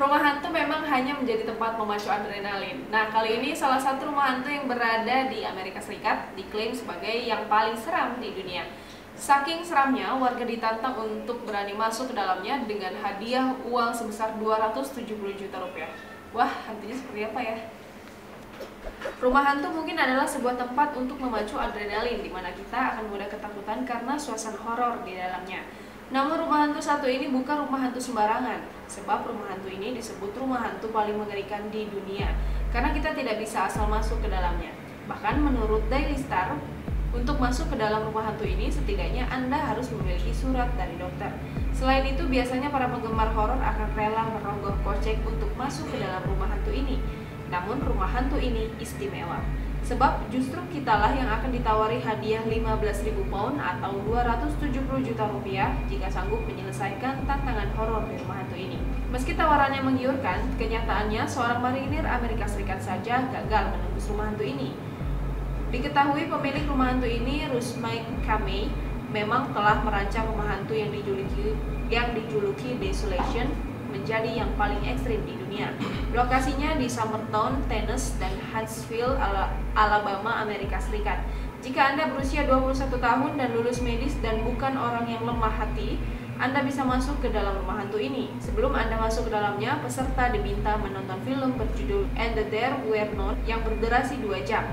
Rumah hantu memang hanya menjadi tempat memacu adrenalin. Nah, kali ini salah satu rumah hantu yang berada di Amerika Serikat diklaim sebagai yang paling seram di dunia. Saking seramnya, warga ditantang untuk berani masuk ke dalamnya dengan hadiah uang sebesar 270 juta rupiah. Wah, hantunya seperti apa ya? Rumah hantu mungkin adalah sebuah tempat untuk memacu adrenalin di mana kita akan mudah ketakutan karena suasana horor di dalamnya. Namun rumah hantu satu ini bukan rumah hantu sembarangan, sebab rumah hantu ini disebut rumah hantu paling mengerikan di dunia karena kita tidak bisa asal masuk ke dalamnya. Bahkan menurut Daily Star, untuk masuk ke dalam rumah hantu ini setidaknya Anda harus memiliki surat dari dokter. Selain itu, biasanya para penggemar horor akan rela merogoh kocek untuk masuk ke dalam rumah hantu ini. Namun rumah hantu ini istimewa, sebab justru kitalah yang akan ditawari hadiah 15.000 pound atau 270 juta rupiah jika sanggup menyelesaikan tantangan horor di rumah hantu ini. Meski tawarannya menggiurkan, kenyataannya seorang marinir Amerika Serikat saja gagal menembus rumah hantu ini. Diketahui pemilik rumah hantu ini, Rusmike Kamei, memang telah merancang rumah hantu yang dijuluki Desolation menjadi yang paling ekstrim di dunia. Lokasinya di Summertown, Tennessee, dan Huntsville, Alabama, Amerika Serikat. Jika Anda berusia 21 tahun dan lulus medis dan bukan orang yang lemah hati, Anda bisa masuk ke dalam rumah hantu ini. Sebelum Anda masuk ke dalamnya, peserta diminta menonton film berjudul And There Were None yang berdurasi 2 jam.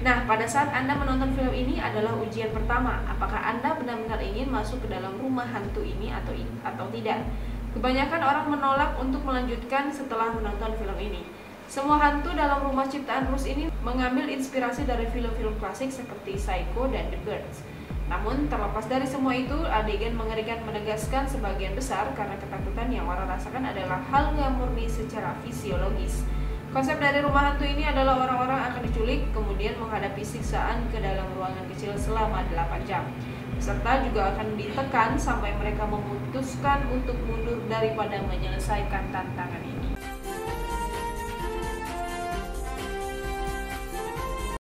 Nah, pada saat Anda menonton film ini adalah ujian pertama, apakah Anda benar-benar ingin masuk ke dalam rumah hantu ini atau tidak. Kebanyakan orang menolak untuk melanjutkan setelah menonton film ini. Semua hantu dalam rumah ciptaan Rus ini mengambil inspirasi dari film-film klasik seperti Psycho dan The Birds. Namun, terlepas dari semua itu, adegan mengerikan menegaskan sebagian besar karena ketakutan yang orang rasakan adalah hal yang murni secara fisiologis. Konsep dari rumah hantu ini adalah orang-orang akan diculik, kemudian menghadapi siksaan ke dalam ruangan kecil selama 8 jam. Peserta juga akan ditekan sampai mereka memutuskan untuk mundur daripada menyelesaikan tantangan ini.